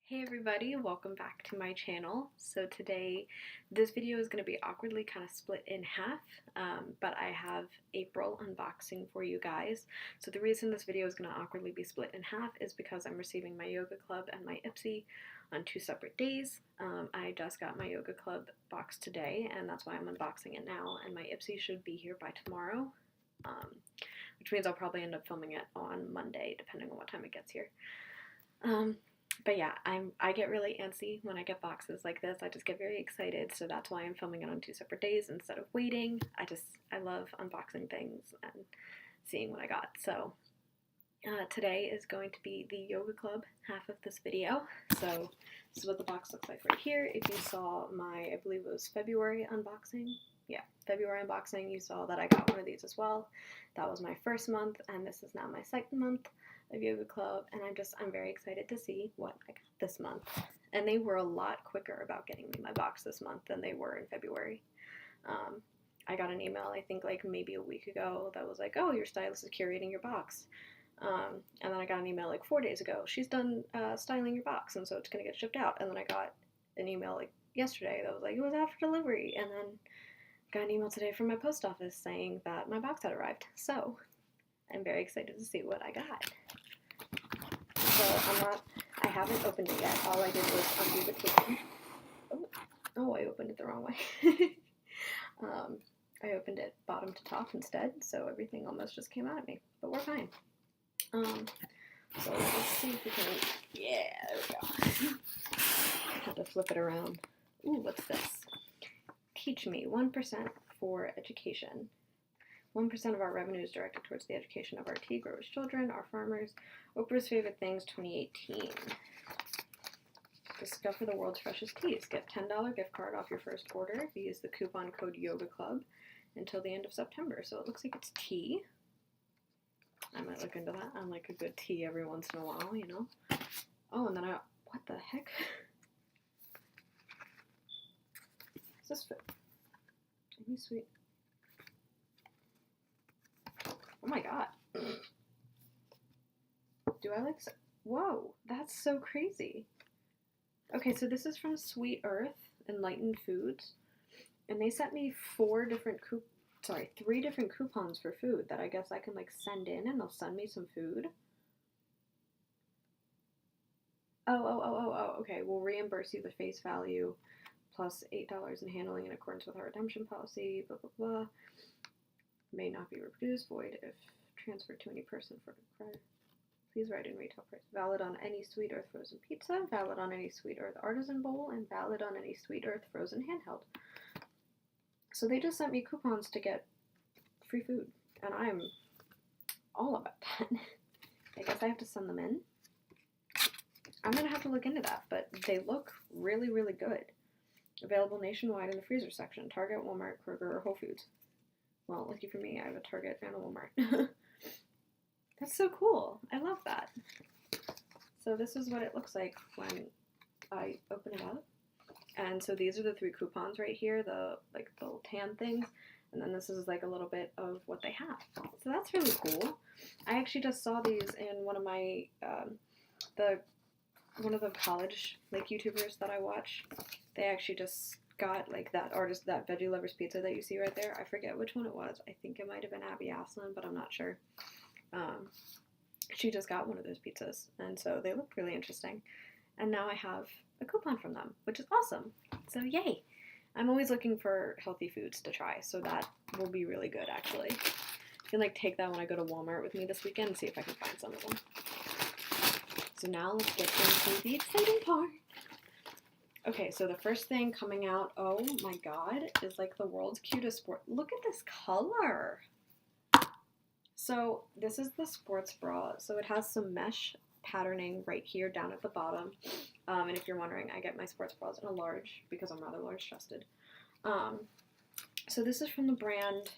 Hey everybody, welcome back to my channel. So today, this video is going to be awkwardly kind of split in half, but I have April unboxing for you guys. So the reason this video is going to awkwardly be split in half is because I'm receiving my yoga club and my Ipsy on two separate days. I just got my yoga club box today, and that's why I'm unboxing it now, and my Ipsy should be here by tomorrow, which means I'll probably end up filming it on Monday, depending on what time it gets here. But yeah, I get really antsy when I get boxes like this. I just get very excited, so that's why I'm filming it on two separate days instead of waiting. I love unboxing things and seeing what I got. So today is going to be the yoga club half of this video. So this is what the box looks like right here. If you saw my, I believe it was February unboxing. Yeah, February unboxing, you saw that I got one of these as well. That was my first month, and this is now my second month of yoga club, and I'm very excited to see what I got this month. And they were a lot quicker about getting me my box this month than they were in February. I got an email, I think like maybe a week ago, that was like, oh, your stylist is curating your box. And then I got an email like 4 days ago, she's done styling your box, and so it's gonna get shipped out. And then I got an email like yesterday that was like, it was out for delivery. And then got an email today from my post office saying that my box had arrived. So I'm very excited to see what I got. So I haven't opened it yet. All I did was undo the coupon. Oh, I opened it the wrong way. I opened it bottom to top instead, so everything almost just came out at me. But we're fine. So let's see if we can, yeah, there we go. I had to flip it around. Ooh, what's this? Teach Me, 1% for education. 1% of our revenue is directed towards the education of our tea growers' children, our farmers. Oprah's Favorite Things 2018. Discover the world's freshest teas. Get $10 gift card off your first order if you use the coupon code YOGA CLUB until the end of September. So it looks like it's tea. I might look into that. I like a good tea every once in a while, you know. Oh, and then what the heck? Is this fit? Any sweet? Oh my god. Do I like... Whoa, that's so crazy. Okay, so this is from Sweet Earth Enlightened Foods, and they sent me three different coupons for food that I guess I can like send in, and they'll send me some food. Oh, okay, we'll reimburse you the face value plus $8 in handling in accordance with our redemption policy, blah, blah, blah. May not be reproduced, void if transferred to any person for credit. Please write in retail price. Valid on any Sweet Earth frozen pizza, valid on any Sweet Earth artisan bowl, and valid on any Sweet Earth frozen handheld. So they just sent me coupons to get free food, and I'm all about that. I guess I have to send them in. I'm gonna have to look into that, but they look really, really good. Available nationwide in the freezer section. Target, Walmart, Kroger, or Whole Foods. Well, lucky for me, I have a Target and a Walmart. That's so cool. I love that. So this is what it looks like when I open it up. And so these are the three coupons right here, the little tan things. And then this is like a little bit of what they have. So that's really cool. I actually just saw these in one of my, one of the college like YouTubers that I watch. They actually just got like that Veggie Lovers pizza that you see right there. I forget which one it was. I think it might have been Abby Aslin, but I'm not sure. She just got one of those pizzas, and so they looked really interesting. And now I have a coupon from them, which is awesome. So yay! I'm always looking for healthy foods to try, so that will be really good actually. I can like take that when I go to Walmart with me this weekend and see if I can find some of them. So now let's get into the exciting part. Okay, so the first thing coming out, oh my god, is like the world's cutest sport. Look at this color! So this is the sports bra. So it has some mesh patterning right here down at the bottom. And if you're wondering, I get my sports bras in a large because I'm rather large chested. So this is from the brand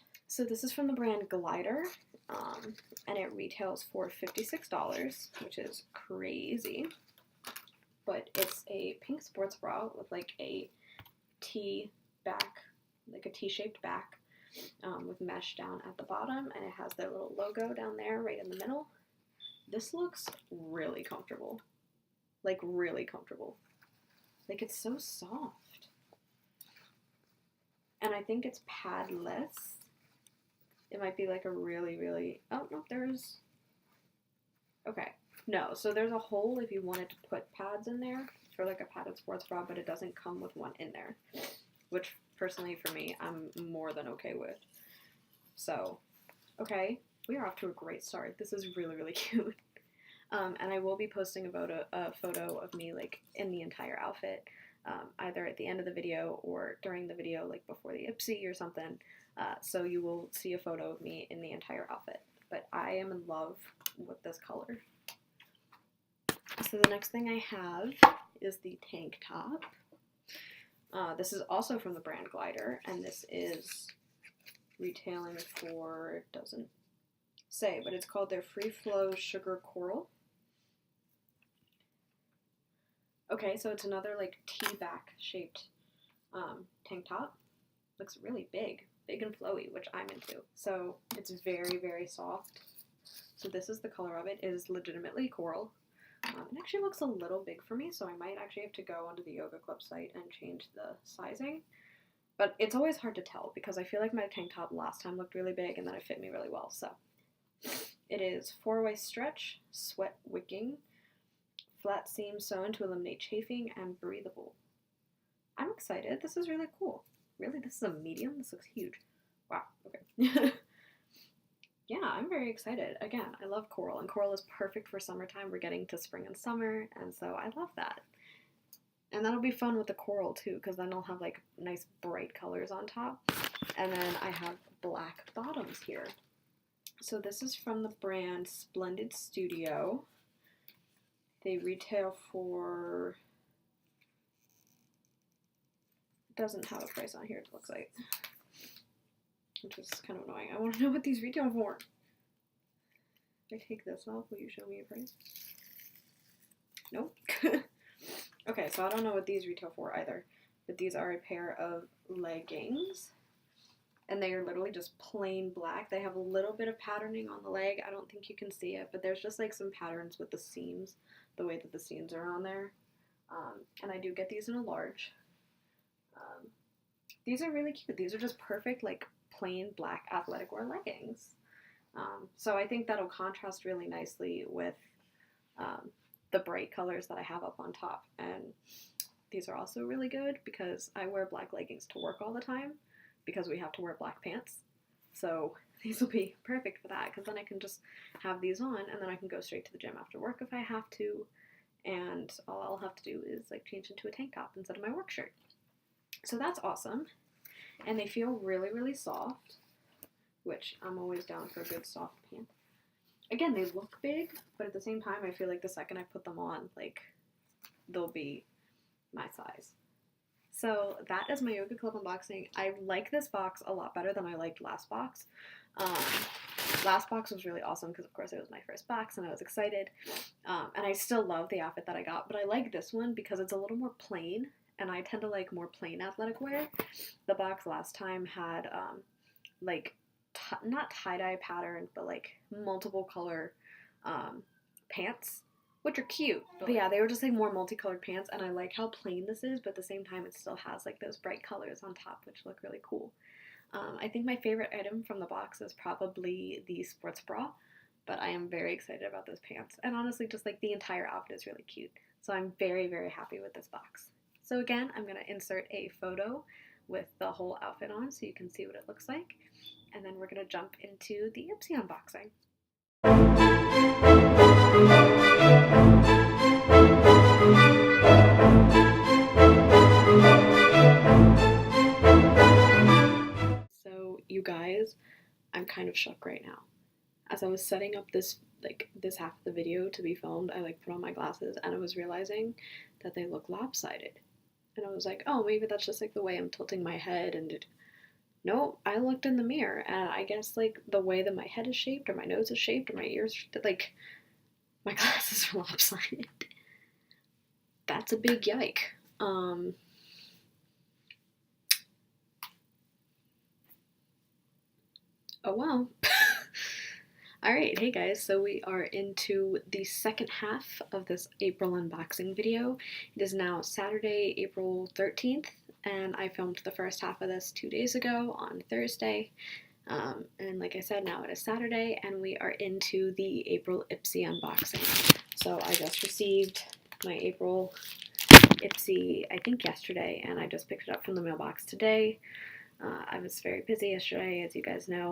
Glider. And it retails for $56, which is crazy. But it's a pink sports bra with like a T back, like a T-shaped back. With mesh down at the bottom, and it has their little logo down there right in the middle. This looks really comfortable. like really comfortable. Like it's so soft. And I think it's padless. It might be like a really, really, oh no, there's, okay. No, so there's a hole if you wanted to put pads in there for like a padded sports bra, but it doesn't come with one in there, which personally for me, I'm more than okay with. So, okay, we are off to a great start. This is really, really cute. And I will be posting about a photo of me like in the entire outfit, either at the end of the video or during the video, like before the Ipsy or something. So you will see a photo of me in the entire outfit. But I am in love with this color. So the next thing I have is the tank top. This is also from the brand Glider, and this is retailing for, it doesn't say, but it's called their Free Flow Sugar Coral. Okay, so it's another like T-back shaped tank top. Looks really big and flowy, which I'm into. So it's very, very soft. So this is the color of it. It is legitimately coral. It actually looks a little big for me, so I might actually have to go onto the Yoga Club site and change the sizing. But it's always hard to tell because I feel like my tank top last time looked really big and then it fit me really well. So it is 4-way stretch, sweat wicking, flat seam sewn to eliminate chafing, and breathable. I'm excited. This is really cool. Really? This is a medium? This looks huge. Wow. Okay. Yeah, I'm very excited. Again, I love coral, and coral is perfect for summertime. We're getting to spring and summer, and so I love that. And that'll be fun with the coral too, because then I'll have like nice bright colors on top. And then I have black bottoms here. So this is from the brand Splendid Studio. They retail for, doesn't have a price on here, it looks like. Which is kind of annoying. I want to know what these retail for. If I take this off, will you show me a price? Nope. Okay, so I don't know what these retail for either. But these are a pair of leggings. And they are literally just plain black. They have a little bit of patterning on the leg. I don't think you can see it, but there's just like some patterns with the seams, the way that the seams are on there. And I do get these in a large. These are really cute. These are just perfect, like, plain black athletic wear leggings. So I think that'll contrast really nicely with the bright colors that I have up on top. And these are also really good because I wear black leggings to work all the time because we have to wear black pants. So these will be perfect for that because then I can just have these on and then I can go straight to the gym after work if I have to. And all I'll have to do is like change into a tank top instead of my work shirt. So that's awesome. And they feel really, really soft, which I'm always down for a good soft pant. Again, they look big, but at the same time, I feel like the second I put them on, like, they'll be my size. So that is my Yoga Club unboxing. I like this box a lot better than I liked last box. Last box was really awesome because, of course, it was my first box and I was excited. And I still love the outfit that I got, but I like this one because it's a little more plain, and I tend to like more plain athletic wear. The box last time had, like, not tie-dye patterned, but like multiple color pants, which are cute. But yeah, they were just like more multicolored pants, and I like how plain this is, but at the same time it still has like those bright colors on top, which look really cool. I think my favorite item from the box is probably the sports bra, but I am very excited about those pants. And honestly, just like the entire outfit is really cute. So I'm very, very happy with this box. So again, I'm going to insert a photo with the whole outfit on so you can see what it looks like. And then we're going to jump into the Ipsy unboxing. So you guys, I'm kind of shook right now. As I was setting up this half of the video to be filmed, I like put on my glasses and I was realizing that they look lopsided. And I was like, oh, maybe that's just like the way I'm tilting my head. And no, I looked in the mirror and I guess like the way that my head is shaped or my nose is shaped or my ears, like my glasses are lopsided. That's a big yike. Oh well. Alright, hey guys, so we are into the second half of this April unboxing video. It is now Saturday, April 13th, and I filmed the first half of this 2 days ago on Thursday. And like I said, now it is Saturday, and we are into the April Ipsy unboxing. So I just received my April Ipsy, I think yesterday, and I just picked it up from the mailbox today. I was very busy yesterday, as you guys know.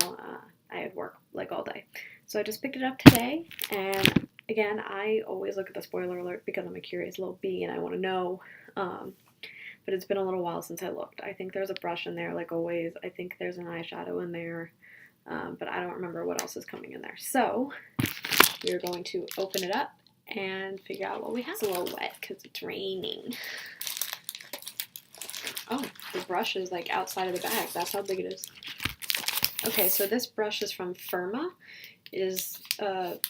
I had work like all day. So I just picked it up today, and again, I always look at the spoiler alert because I'm a curious little bee and I want to know. But it's been a little while since I looked. I think there's a brush in there, like always. I think there's an eyeshadow in there, but I don't remember what else is coming in there. So we're going to open it up and figure out what we have. It's a little wet because it's raining. Oh, the brush is like outside of the bag. That's how big it is. Okay, so this brush is from Firma. It is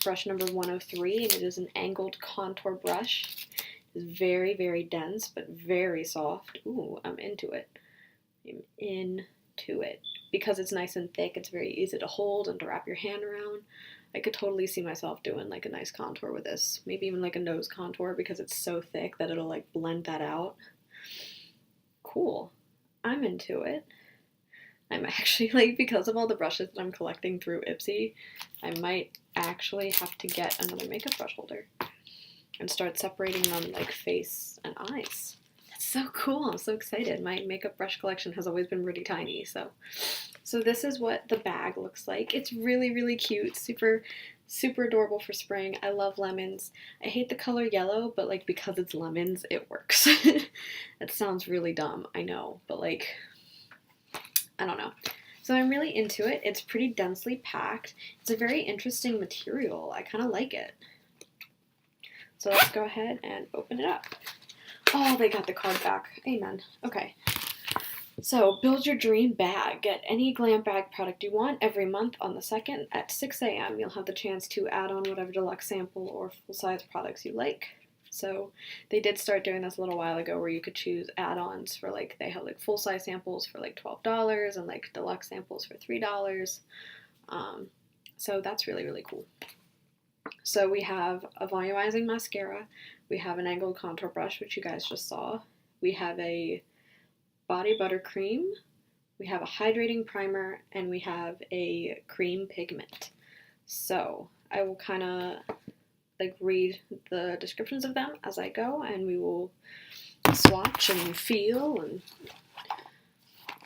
brush number 103, and it is an angled contour brush. It's very, very dense, but very soft. Ooh, I'm into it. I'm into it. Because it's nice and thick, it's very easy to hold and to wrap your hand around. I could totally see myself doing like a nice contour with this. Maybe even like a nose contour because it's so thick that it'll like blend that out. Cool. I'm into it. I'm actually, like, because of all the brushes that I'm collecting through Ipsy, I might actually have to get another makeup brush holder and start separating them like face and eyes. That's so cool. I'm so excited. My makeup brush collection has always been really tiny, so this is what the bag looks like. It's really, really cute. Super, super adorable for spring. I love lemons. I hate the color yellow, but like because it's lemons, it works. That sounds really dumb, I know, but like, I don't know. So I'm really into it. It's pretty densely packed. It's a very interesting material. I kind of like it. So let's go ahead and open it up. Oh, they got the card back. Amen. Okay. So build your dream bag. Get any glam bag product you want every month on the 2nd at 6 a.m. You'll have the chance to add on whatever deluxe sample or full-size products you like. So they did start doing this a little while ago where you could choose add-ons for like, they have like full-size samples for like $12 and like deluxe samples for $3. So that's really, really cool. So we have a volumizing mascara, we have an angled contour brush, which you guys just saw, we have a body butter cream, we have a hydrating primer, and we have a cream pigment. So I will kind of like read the descriptions of them as I go, and we will swatch and feel. And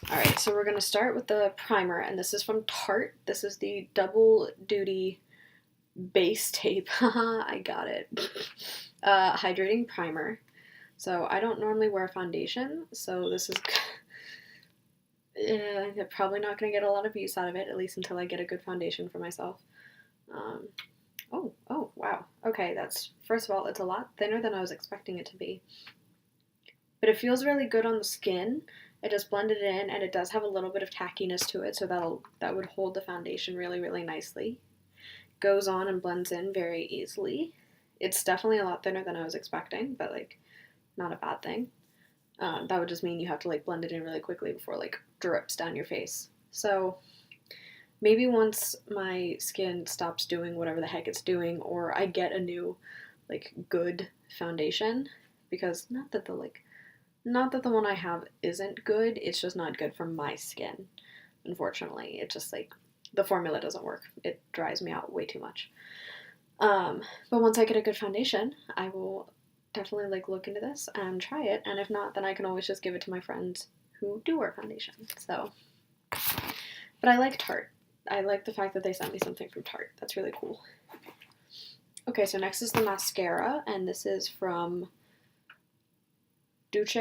alright, so we're going to start with the primer, and this is from Tarte. This is the Double Duty Base Tape. Haha, I got it. Hydrating primer. So I don't normally wear foundation, so this is probably not going to get a lot of use out of it, at least until I get a good foundation for myself. Oh, wow. Okay, that's, first of all, it's a lot thinner than I was expecting it to be. But it feels really good on the skin. I just blended it in, and it does have a little bit of tackiness to it, so that would hold the foundation really, really nicely. Goes on and blends in very easily. It's definitely a lot thinner than I was expecting, but like, not a bad thing. That would just mean you have to like blend it in really quickly before like drips down your face. So maybe once my skin stops doing whatever the heck it's doing, or I get a new, like, good foundation, because not that the one I have isn't good, it's just not good for my skin, unfortunately. It just, like, the formula doesn't work. It dries me out way too much. But once I get a good foundation, I will definitely, like, look into this and try it, and if not, then I can always just give it to my friends who do wear foundation, so. But I like Tarte. I like the fact that they sent me something from Tarte. That's really cool. Okay, so next is the mascara, and this is from Duce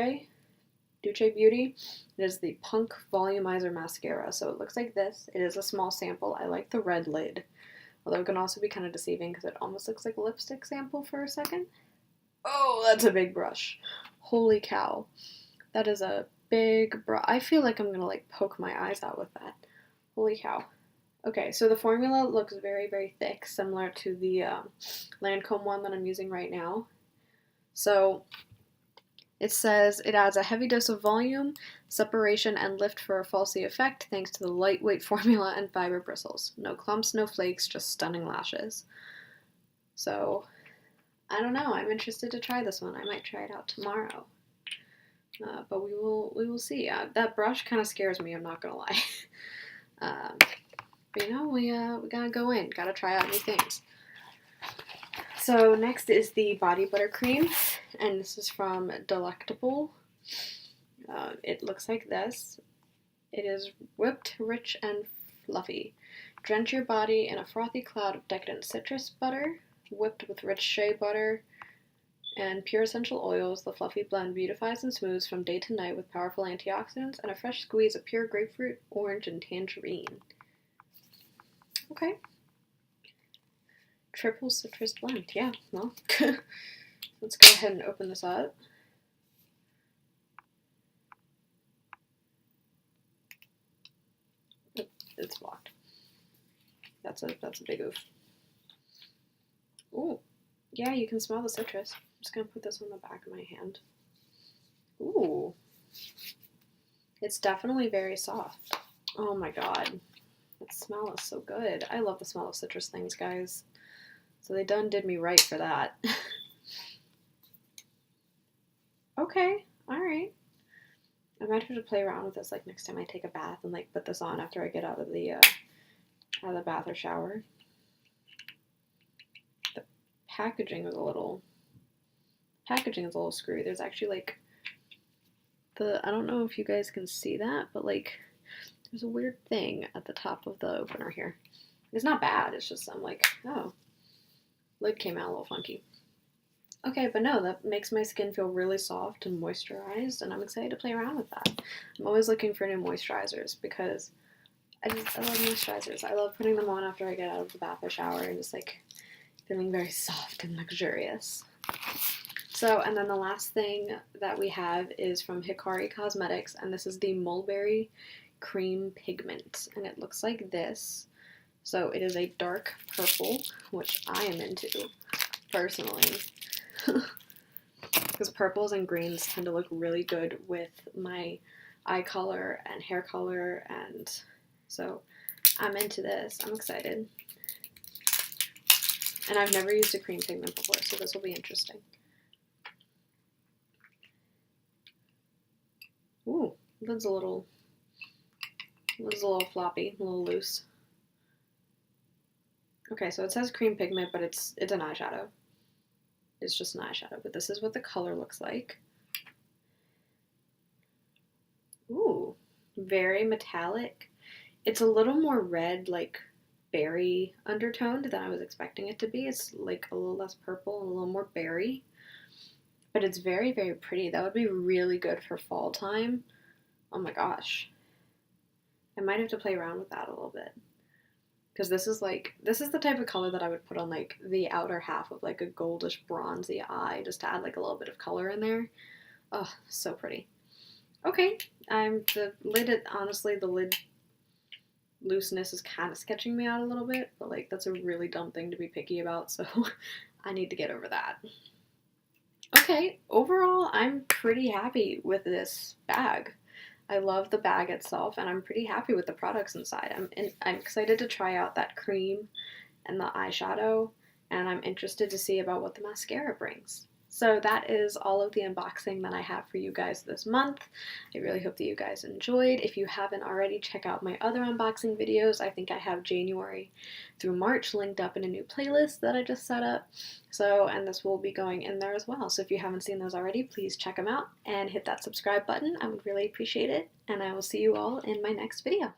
Beauty. It is the Punk Volumizer Mascara. So it looks like this. It is a small sample. I like the red lid, although it can also be kind of deceiving because it almost looks like a lipstick sample for a second. Oh, that's a big brush. Holy cow. That is a big brush. I feel like I'm going to like poke my eyes out with that. Holy cow. Okay, so the formula looks very, very thick, similar to the Lancome one that I'm using right now. So It says it adds a heavy dose of volume, separation, and lift for a falsy effect thanks to the lightweight formula and fiber bristles. No clumps, no flakes, just stunning lashes. So, I don't know. I'm interested to try this one. I might try it out tomorrow. But we will see. That brush kind of scares me, I'm not gonna lie. But you know, we gotta go in, gotta try out new things. So next is the body butter cream, and this is from Delectable. It looks like this. It is whipped, rich, and fluffy. Drench your body in a frothy cloud of decadent citrus butter, whipped with rich shea butter and pure essential oils. The fluffy blend beautifies and smooths from day to night with powerful antioxidants and a fresh squeeze of pure grapefruit, orange, and tangerine. Okay. Triple citrus blend. Yeah, well, let's go ahead and open this up. It's blocked. That's a big oof. Ooh, yeah, you can smell the citrus. I'm just gonna put this on the back of my hand. Ooh, it's definitely very soft. Oh my god, that smell is so good. I love the smell of citrus things, guys. So they done did me right for that. Okay, alright. I might have to play around with this like next time I take a bath and like put this on after I get out of the bath or shower. The packaging is a little screwy. There's actually like I don't know if you guys can see that, but like there's a weird thing at the top of the opener here. It's not bad, it's just I'm like, oh, lid came out a little funky. Okay, but no, that makes my skin feel really soft and moisturized, and I'm excited to play around with that. I'm always looking for new moisturizers because I love moisturizers. I love putting them on after I get out of the bath or shower and just like feeling very soft and luxurious. So, and then the last thing that we have is from Hikari Cosmetics, and this is the Mulberry Cream Pigment, and it looks like this. So it is a dark purple, which I am into, personally. Because purples and greens tend to look really good with my eye color and hair color, and so I'm into this. I'm excited. And I've never used a cream pigment before, so this will be interesting. Ooh, lid's a little floppy, a little loose. Okay, so it says cream pigment, but it's an eyeshadow. It's just an eyeshadow, but this is what the color looks like. Ooh, very metallic. It's a little more red, like berry undertoned than I was expecting it to be. It's like a little less purple and a little more berry. But it's very, very pretty. That would be really good for fall time. Oh my gosh. I might have to play around with that a little bit. Because this is the type of color that I would put on like the outer half of like a goldish bronzy eye, just to add like a little bit of color in there. Oh, so pretty. Okay, honestly, the lid looseness is kind of sketching me out a little bit, but like that's a really dumb thing to be picky about, so I need to get over that. Okay, overall, I'm pretty happy with this bag. I love the bag itself, and I'm pretty happy with the products inside. I'm excited to try out that cream and the eyeshadow, and I'm interested to see about what the mascara brings. So that is all of the unboxing that I have for you guys this month. I really hope that you guys enjoyed. If you haven't already, check out my other unboxing videos. I think I have January through March linked up in a new playlist that I just set up. So, and this will be going in there as well. So if you haven't seen those already, please check them out and hit that subscribe button. I would really appreciate it. And I will see you all in my next video.